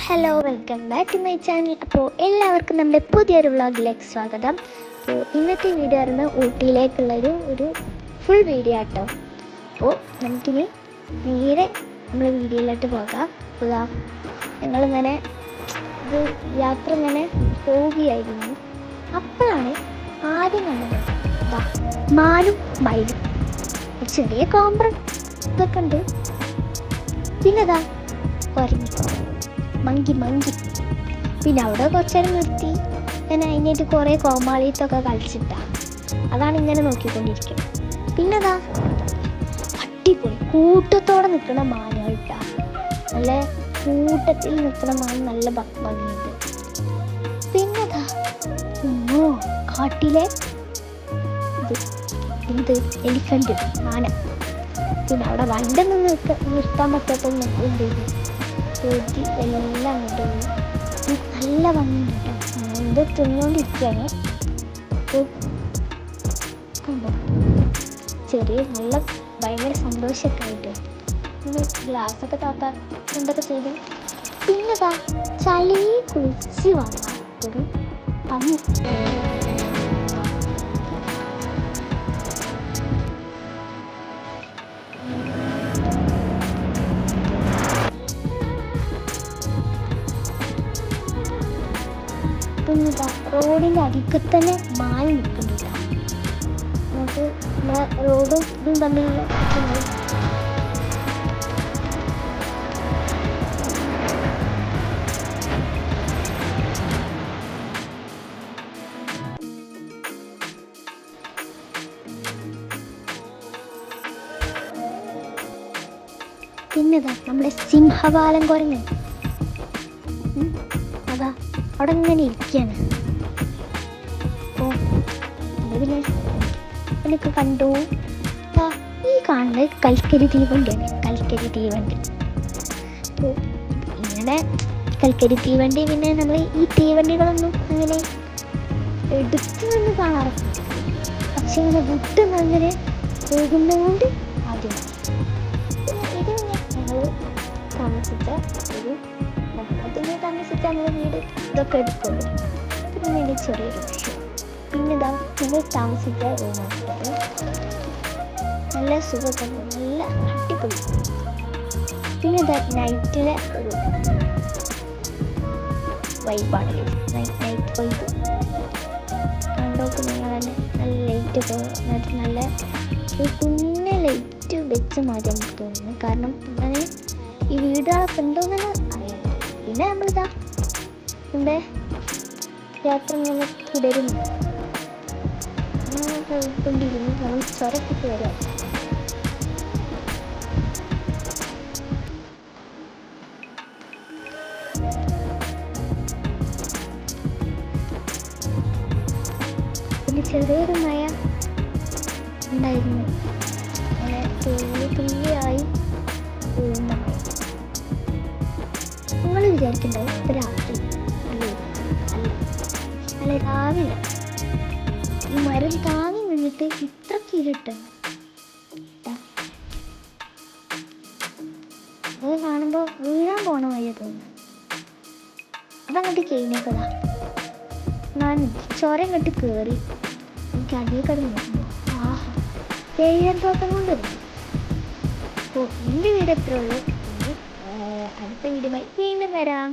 Hello, welcome back to my channel. അപ്പോൾ എല്ലാവർക്കും നമ്മുടെ പുതിയൊരു വ്ളോഗിലേക്ക് സ്വാഗതം. അപ്പോൾ ഇന്നത്തെ വീഡിയോ ആയിരുന്നു ഊട്ടിയിലേക്കുള്ളൊരു ഫുൾ വീഡിയോ ആട്ടോ. അപ്പോൾ നമുക്കിനി നേരെ നമ്മൾ വീഡിയോയിലോട്ട് പോകാം. ഞങ്ങളിങ്ങനെ യാത്ര ഇങ്ങനെ പോവുകയായിരുന്നു. അപ്പോഴാണ് ആദ്യം കണ്ടത് മാനും മയിലും, ചെറിയ കോമ്പ്രം ഇതൊക്കെ ഉണ്ട്. പിന്നെതാ കുരങ്ങി മങ്കി. പിന്നെ അവിടെ കുറച്ചേരം നിർത്തി ഞാൻ അതിനായിട്ട് കുറേ കോമാളിത്തൊക്കെ കളിച്ചിട്ടാ. അതാണ് ഇങ്ങനെ നോക്കിക്കൊണ്ടിരിക്കുന്നത്. പിന്നെതാ അടിപൊളി കൂട്ടത്തോടെ നിൽക്കുന്ന മാനുകൾട്ടാ. നല്ല കൂട്ടത്തിൽ നിൽക്കുന്ന മാൻ നല്ല ഭംഗിയുണ്ട്. പിന്നെതാ കാട്ടിലെ എലിഫന്റ് ആന. പിന്നെ അവിടെ വണ്ടൊന്നും നിർത്താൻ പറ്റാത്ത എന്ത് എല്ലാം അങ്ങോട്ട് നല്ല ഭംഗിയുണ്ട് കേട്ടോ. എന്ത് തിന്നുകൊണ്ടിരിക്കുകയാണ്. കണ്ടോ, ചെറിയ നല്ല ഭയങ്കര സന്തോഷമൊക്കെ ആയിട്ട് ഗ്ലാസ്സൊക്കെ താത്താൻ എന്തൊക്കെ ചെയ്തു. പിന്നെ ചളി കുളിച്ച് വന്ന ഒരു പന്നി. റോഡിൻ്റെ അരികെ തന്നെ മാൻ നിൽക്കുന്നില്ല. നമുക്ക് റോഡും ഇതും തമ്മിലുള്ള പിന്നെതാ നമ്മുടെ സിംഹവാലൻ കുരങ്ങൻ. അതാ അവിടെ ഇങ്ങനെ ഇരിക്കുകയാണ്. അപ്പോൾ എന്നൊക്കെ കണ്ടു. ഈ കാണുന്നത് കൽക്കരി തീവണ്ടിയാണ്. കൽക്കരി തീവണ്ടി. അപ്പോൾ ഇങ്ങനെ കൽക്കരി തീവണ്ടി, പിന്നെ നമ്മൾ ഈ തീവണ്ടികളൊന്നും അങ്ങനെ എടുത്തു നിന്ന് കാണാറില്ല. പക്ഷെ ഇങ്ങനെ വിട്ടുന്ന് അങ്ങനെ പോകുന്നതുകൊണ്ട് ആദ്യം ഇത് ഞങ്ങൾ താമസിച്ച നമ്മൾ വീട് ഇതൊക്കെ എടുക്കുള്ളൂ. പിന്നെ ചെറിയൊരു വിഷയം. പിന്നെ ഞങ്ങൾ താമസിച്ച റൂമുള്ളത് നല്ല സുഖം, നല്ല അടിപൊളി. പിന്നെ നൈറ്റിലെ ഒരു വൈബാണ്. നൈറ്റ് വൈബ് കണ്ടോക്ക് നിങ്ങൾ തന്നെ. നല്ല ലൈറ്റ് നല്ല ഒരു കുഞ്ഞ ലൈറ്റ് വെച്ച് മാറ്റി നമുക്ക് തോന്നുന്നു. കാരണം അങ്ങനെ ഈ വീടുകളൊക്കെ ഉണ്ടോയെന്ന് അറിയാം. പിന്നെ നമ്മളിതാ നമ്മുടെ യാത്ര ഇങ്ങനെ തുടരുന്നു. പോയിക്കൊണ്ടിരുന്നു. നമ്മൾ ചുരത്തിട്ട് വരാം. പിന്നെ ചെറിയൊരു മഴ ഉണ്ടായിരുന്നു. അങ്ങനെ തുള്ളിയായി പോകുന്ന മഴ. നിങ്ങൾ വിചാരിക്കുന്നുണ്ടാവും ഇപ്പം രാത്രി അല്ല രാവിലെ ഈ മരം താങ്ങി നിന്നിട്ട് ഇത്രയ്ക്ക് ഇരുട്ട്. അത് കാണുമ്പോൾ വീഴാൻ പോണ വഴിയ തോന്നുന്നു. അതങ്ങോട്ട് കഴിഞ്ഞപ്പോഴാ ഞാൻ ചോരം കെട്ടി കയറി എനിക്ക് അടിയിൽ കിടന്നു. തേയില തോട്ടം കൊണ്ടുവരുന്നു. അപ്പോൾ എൻ്റെ വീട് എത്ര ഉള്ളൂ. അടുത്ത വീടുമായി വീണ്ടും വരാം.